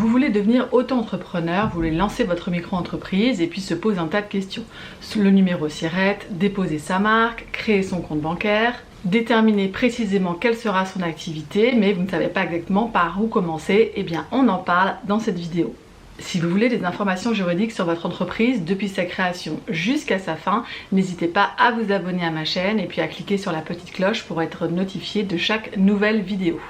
Vous voulez devenir auto-entrepreneur, vous voulez lancer votre micro-entreprise et puis se pose un tas de questions. Le numéro SIRET, déposer sa marque, créer son compte bancaire, déterminer précisément quelle sera son activité, mais vous ne savez pas exactement par où commencer. Eh bien, on en parle dans cette vidéo. Si vous voulez des informations juridiques sur votre entreprise depuis sa création jusqu'à sa fin, n'hésitez pas à vous abonner à ma chaîne et puis à cliquer sur la petite cloche pour être notifié de chaque nouvelle vidéo.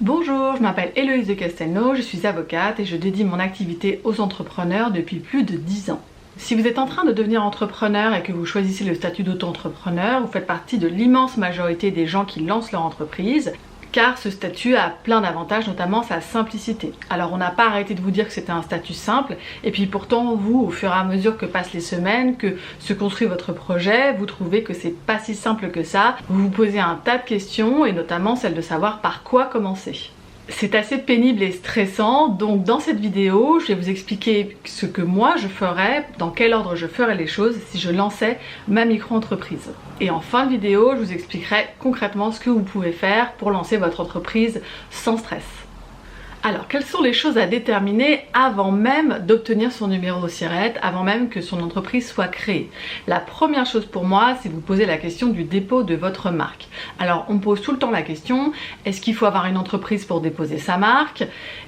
Bonjour, je m'appelle Héloïse de Castelnau, je suis avocate et je dédie mon activité aux entrepreneurs depuis plus de 10 ans. Si vous êtes en train de devenir entrepreneur et que vous choisissez le statut d'auto-entrepreneur, vous faites partie de l'immense majorité des gens qui lancent leur entreprise, car ce statut a plein d'avantages, notamment sa simplicité. Alors on n'a pas arrêté de vous dire que c'était un statut simple, et puis pourtant vous, au fur et à mesure que passent les semaines, que se construit votre projet, vous trouvez que c'est pas si simple que ça. Vous vous posez un tas de questions, et notamment celle de savoir par quoi commencer. C'est assez pénible et stressant, donc dans cette vidéo, je vais vous expliquer ce que moi je ferais, dans quel ordre je ferais les choses si je lançais ma micro-entreprise. Et en fin de vidéo, je vous expliquerai concrètement ce que vous pouvez faire pour lancer votre entreprise sans stress. Alors, quelles sont les choses à déterminer avant même d'obtenir son numéro SIRET, avant même que son entreprise soit créée? La première chose pour moi, c'est vous poser la question du dépôt de votre marque. Alors, on me pose tout le temps la question, est-ce qu'il faut avoir une entreprise pour déposer sa marque?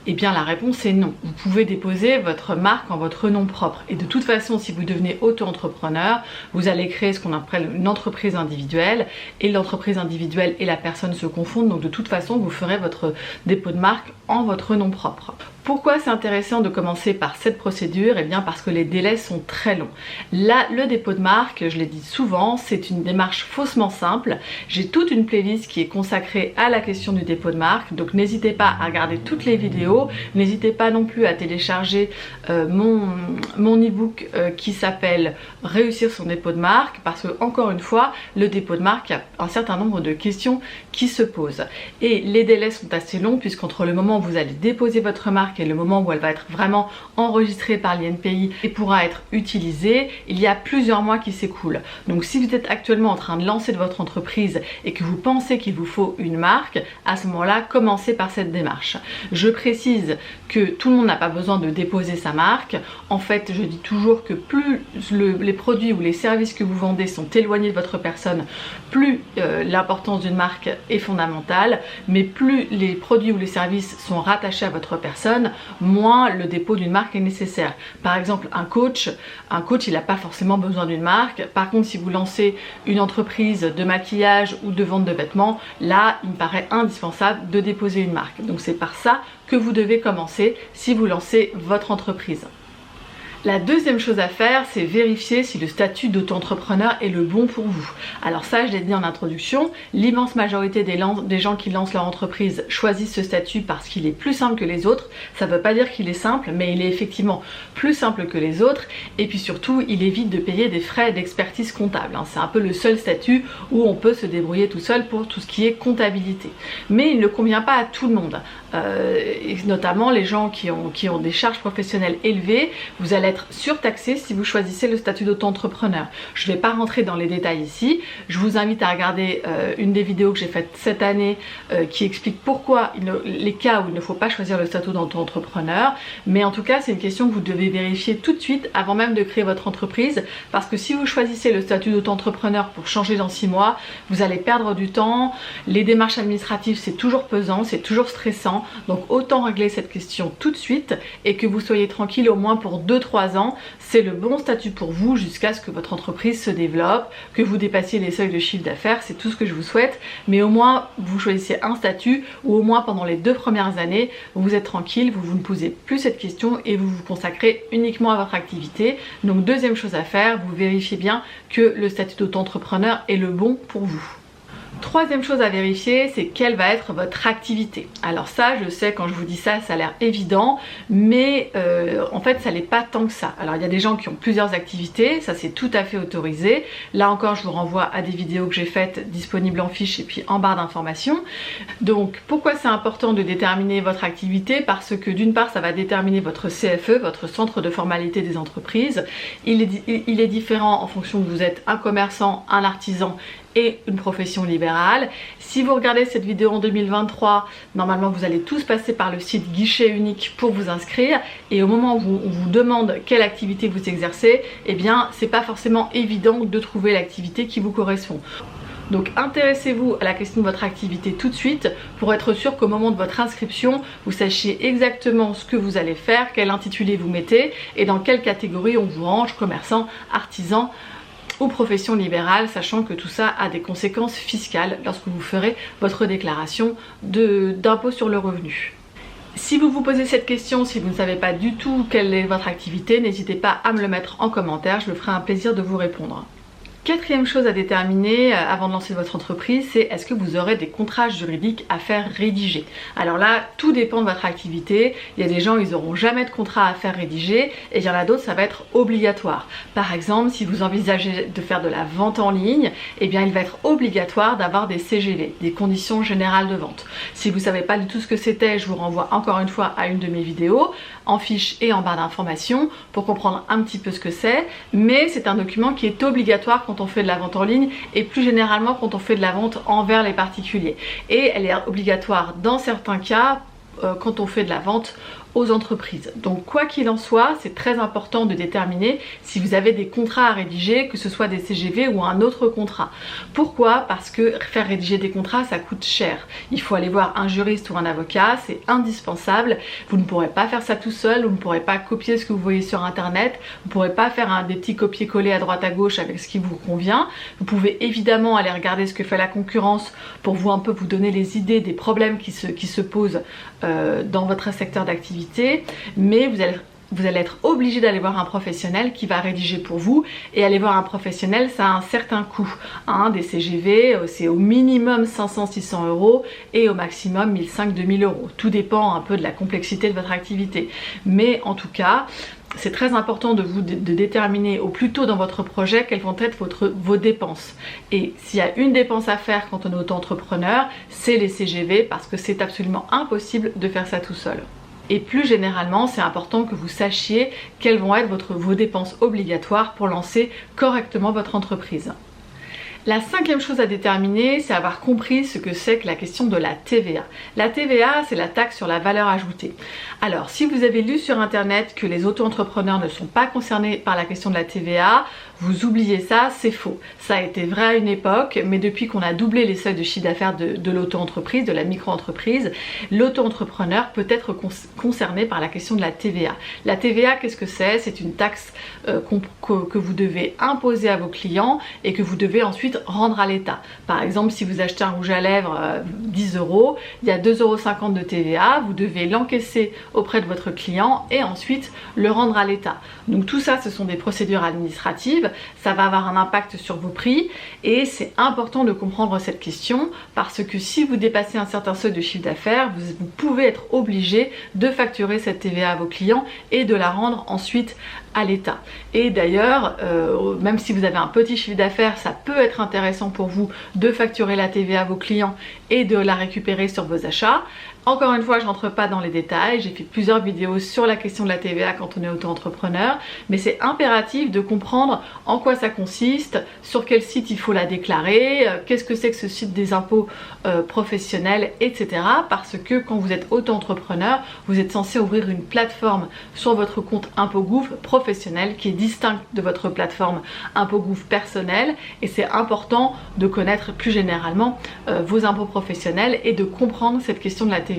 Eh bien, la réponse est non. Vous pouvez déposer votre marque en votre nom propre. Et de toute façon, si vous devenez auto-entrepreneur, vous allez créer ce qu'on appelle une entreprise individuelle. Et l'entreprise individuelle et la personne se confondent. Donc, de toute façon, vous ferez votre dépôt de marque en votre nom propre. Pourquoi c'est intéressant de commencer par cette procédure? Eh bien parce que les délais sont très longs. Là, le dépôt de marque, je l'ai dit souvent, c'est une démarche faussement simple. J'ai toute une playlist qui est consacrée à la question du dépôt de marque, donc n'hésitez pas à regarder toutes les vidéos, n'hésitez pas non plus à télécharger mon e-book qui s'appelle Réussir son dépôt de marque, parce que encore une fois, le dépôt de marque, il y a un certain nombre de questions qui se posent. Et les délais sont assez longs, puisqu'entre le moment où vous allez déposer votre marque et le moment où elle va être vraiment enregistrée par l'INPI et pourra être utilisée, il y a plusieurs mois qui s'écoulent. Donc si vous êtes actuellement en train de lancer votre entreprise et que vous pensez qu'il vous faut une marque, à ce moment-là, commencez par cette démarche. Je précise que tout le monde n'a pas besoin de déposer sa marque. En fait, je dis toujours que plus les produits ou les services que vous vendez sont éloignés de votre personne, plus l'importance d'une marque est fondamentale, mais plus les produits ou les services sont rattachés à votre personne, moins le dépôt d'une marque est nécessaire. Par exemple, un coach il n'a pas forcément besoin d'une marque. Par contre, si vous lancez une entreprise de maquillage ou de vente de vêtements, là il me paraît indispensable de déposer une marque. Donc c'est par ça que vous devez commencer si vous lancez votre entreprise. La deuxième chose à faire, c'est vérifier si le statut d'auto-entrepreneur est le bon pour vous. Alors ça, je l'ai dit en introduction, l'immense majorité des gens qui lancent leur entreprise choisissent ce statut parce qu'il est plus simple que les autres. Ça ne veut pas dire qu'il est simple, mais il est effectivement plus simple que les autres. Et puis surtout, il évite de payer des frais d'expertise comptable. C'est un peu le seul statut où on peut se débrouiller tout seul pour tout ce qui est comptabilité. Mais il ne convient pas à tout le monde. Et notamment les gens qui ont des charges professionnelles élevées, vous allez être surtaxé si vous choisissez le statut d'auto-entrepreneur. Je ne vais pas rentrer dans les détails ici, je vous invite à regarder une des vidéos que j'ai faites cette année qui explique pourquoi les cas où il ne faut pas choisir le statut d'auto-entrepreneur, mais en tout cas c'est une question que vous devez vérifier tout de suite avant même de créer votre entreprise, parce que si vous choisissez le statut d'auto-entrepreneur pour changer dans 6 mois, vous allez perdre du temps, les démarches administratives c'est toujours pesant, c'est toujours stressant. Donc autant régler cette question tout de suite et que vous soyez tranquille au moins pour 2-3 ans. C'est le bon statut pour vous jusqu'à ce que votre entreprise se développe, que vous dépassiez les seuils de chiffre d'affaires, c'est tout ce que je vous souhaite. Mais au moins vous choisissez un statut où au moins pendant les 2 premières années vous êtes tranquille, vous ne posez plus cette question et vous vous consacrez uniquement à votre activité. Donc deuxième chose à faire, vous vérifiez bien que le statut d'auto-entrepreneur est le bon pour vous. Troisième chose à vérifier, c'est quelle va être votre activité. Alors ça, je sais, quand je vous dis ça, ça a l'air évident, mais en fait, ça l'est pas tant que ça. Alors il y a des gens qui ont plusieurs activités, ça c'est tout à fait autorisé. Là encore, je vous renvoie à des vidéos que j'ai faites disponibles en fiche et puis en barre d'informations. Donc pourquoi c'est important de déterminer votre activité? Parce que d'une part, ça va déterminer votre CFE, votre centre de formalité des entreprises. Il est différent en fonction que vous êtes un commerçant, un artisan et une profession libérale. Si vous regardez cette vidéo en 2023, normalement vous allez tous passer par le site guichet unique pour vous inscrire, et au moment où on vous demande quelle activité vous exercez, eh bien c'est pas forcément évident de trouver l'activité qui vous correspond. Donc intéressez-vous à la question de votre activité tout de suite pour être sûr qu'au moment de votre inscription, vous sachiez exactement ce que vous allez faire, quel intitulé vous mettez et dans quelle catégorie on vous range, commerçant, artisan ou profession libérale, sachant que tout ça a des conséquences fiscales lorsque vous ferez votre déclaration d'impôt sur le revenu. Si vous vous posez cette question, si vous ne savez pas du tout quelle est votre activité, n'hésitez pas à me le mettre en commentaire, je me ferai un plaisir de vous répondre. Quatrième chose à déterminer avant de lancer votre entreprise, c'est est-ce que vous aurez des contrats juridiques à faire rédiger. Alors là, tout dépend de votre activité. Il y a des gens, ils n'auront jamais de contrat à faire rédiger et il y en a d'autres, ça va être obligatoire. Par exemple, si vous envisagez de faire de la vente en ligne, eh bien il va être obligatoire d'avoir des CGV, des conditions générales de vente. Si vous ne savez pas du tout ce que c'était, je vous renvoie encore une fois à une de mes vidéos en fiche et en barre d'informations pour comprendre un petit peu ce que c'est, mais c'est un document qui est obligatoire quand on fait de la vente en ligne et plus généralement quand on fait de la vente envers les particuliers. Et elle est obligatoire dans certains cas quand on fait de la vente aux entreprises. Donc quoi qu'il en soit, c'est très important de déterminer si vous avez des contrats à rédiger, que ce soit des CGV ou un autre contrat. Pourquoi? Parce que faire rédiger des contrats, ça coûte cher. Il faut aller voir un juriste ou un avocat, c'est indispensable. Vous ne pourrez pas faire ça tout seul, vous ne pourrez pas copier ce que vous voyez sur internet, vous ne pourrez pas faire des petits copier-coller à droite à gauche avec ce qui vous convient. Vous pouvez évidemment aller regarder ce que fait la concurrence pour vous un peu vous donner les idées des problèmes qui se posent dans votre secteur d'activité. Mais vous allez être obligé d'aller voir un professionnel qui va rédiger pour vous, et aller voir un professionnel, ça a un certain coût. Des CGV, c'est au minimum 500-600 € et au maximum 1500-2000 €. Tout dépend un peu de la complexité de votre activité. Mais en tout cas, c'est très important de déterminer au plus tôt dans votre projet quelles vont être vos dépenses. Et s'il y a une dépense à faire quand on est auto-entrepreneur, c'est les CGV, parce que c'est absolument impossible de faire ça tout seul. Et plus généralement, c'est important que vous sachiez quelles vont être vos dépenses obligatoires pour lancer correctement votre entreprise. La cinquième chose à déterminer, c'est avoir compris ce que c'est que la question de la TVA. La TVA, c'est la taxe sur la valeur ajoutée. Alors, si vous avez lu sur internet que les auto-entrepreneurs ne sont pas concernés par la question de la TVA, vous oubliez ça, c'est faux. Ça a été vrai à une époque, mais depuis qu'on a doublé les seuils de chiffre d'affaires de l'auto-entreprise, de la micro-entreprise, l'auto-entrepreneur peut être concerné par la question de la TVA. La TVA, qu'est-ce que c'est? C'est une taxe que vous devez imposer à vos clients et que vous devez ensuite rendre à l'État. Par exemple, si vous achetez un rouge à lèvres 10 €, il y a 2,50 € de TVA, vous devez l'encaisser auprès de votre client et ensuite le rendre à l'État. Donc tout ça, ce sont des procédures administratives, ça va avoir un impact sur vos prix et c'est important de comprendre cette question parce que si vous dépassez un certain seuil de chiffre d'affaires, vous pouvez être obligé de facturer cette TVA à vos clients et de la rendre ensuite à l'État. Et d'ailleurs, même si vous avez un petit chiffre d'affaires, ça peut être intéressant pour vous de facturer la TVA à vos clients et de la récupérer sur vos achats. Encore une fois, je rentre pas dans les détails, j'ai fait plusieurs vidéos sur la question de la TVA quand on est auto-entrepreneur, mais c'est impératif de comprendre en quoi ça consiste, sur quel site il faut la déclarer, qu'est-ce que c'est que ce site des impôts professionnels, etc. Parce que quand vous êtes auto-entrepreneur, vous êtes censé ouvrir une plateforme sur votre compte ImpôtGouv professionnel qui est distincte de votre plateforme ImpôtGouv personnel, et c'est important de connaître plus généralement vos impôts professionnels et de comprendre cette question de la TVA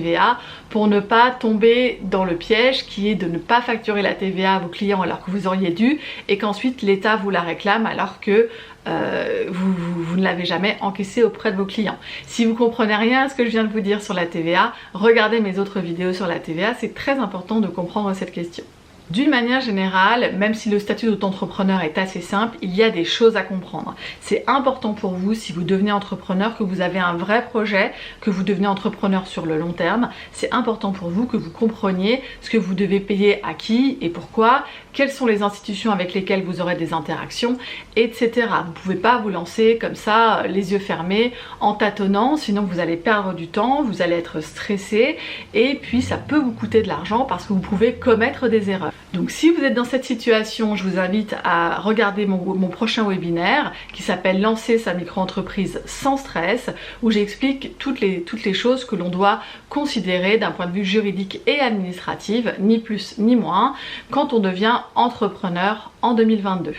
pour ne pas tomber dans le piège qui est de ne pas facturer la TVA à vos clients alors que vous auriez dû et qu'ensuite l'État vous la réclame alors que vous ne l'avez jamais encaissé auprès de vos clients. Si vous comprenez rien à ce que je viens de vous dire sur la TVA, regardez mes autres vidéos sur la TVA, c'est très important de comprendre cette question. D'une manière générale, même si le statut d'auto-entrepreneur est assez simple, il y a des choses à comprendre. C'est important pour vous, si vous devenez entrepreneur, que vous avez un vrai projet, que vous devenez entrepreneur sur le long terme. C'est important pour vous que vous compreniez ce que vous devez payer à qui et pourquoi, quelles sont les institutions avec lesquelles vous aurez des interactions, etc. Vous ne pouvez pas vous lancer comme ça, les yeux fermés, en tâtonnant, sinon vous allez perdre du temps, vous allez être stressé et puis ça peut vous coûter de l'argent parce que vous pouvez commettre des erreurs. Donc si vous êtes dans cette situation, je vous invite à regarder mon prochain webinaire qui s'appelle Lancer sa micro-entreprise sans stress, où j'explique toutes les choses que l'on doit considérer d'un point de vue juridique et administratif, ni plus ni moins, quand on devient entrepreneur en 2022.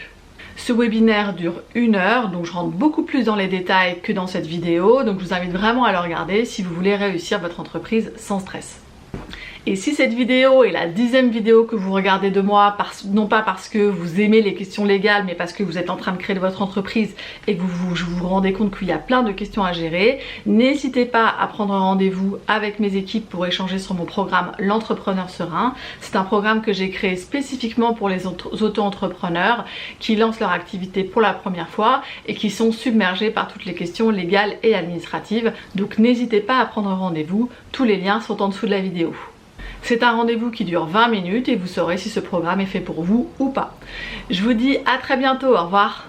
Ce webinaire dure 1 heure, donc je rentre beaucoup plus dans les détails que dans cette vidéo, donc je vous invite vraiment à le regarder si vous voulez réussir votre entreprise sans stress. Et si cette vidéo est la 10e vidéo que vous regardez de moi, non pas parce que vous aimez les questions légales, mais parce que vous êtes en train de créer votre entreprise et que vous vous rendez compte qu'il y a plein de questions à gérer, n'hésitez pas à prendre un rendez-vous avec mes équipes pour échanger sur mon programme L'Entrepreneur Serein. C'est un programme que j'ai créé spécifiquement pour les auto-entrepreneurs qui lancent leur activité pour la première fois et qui sont submergés par toutes les questions légales et administratives. Donc n'hésitez pas à prendre un rendez-vous, tous les liens sont en dessous de la vidéo. C'est un rendez-vous qui dure 20 minutes et vous saurez si ce programme est fait pour vous ou pas. Je vous dis à très bientôt, au revoir.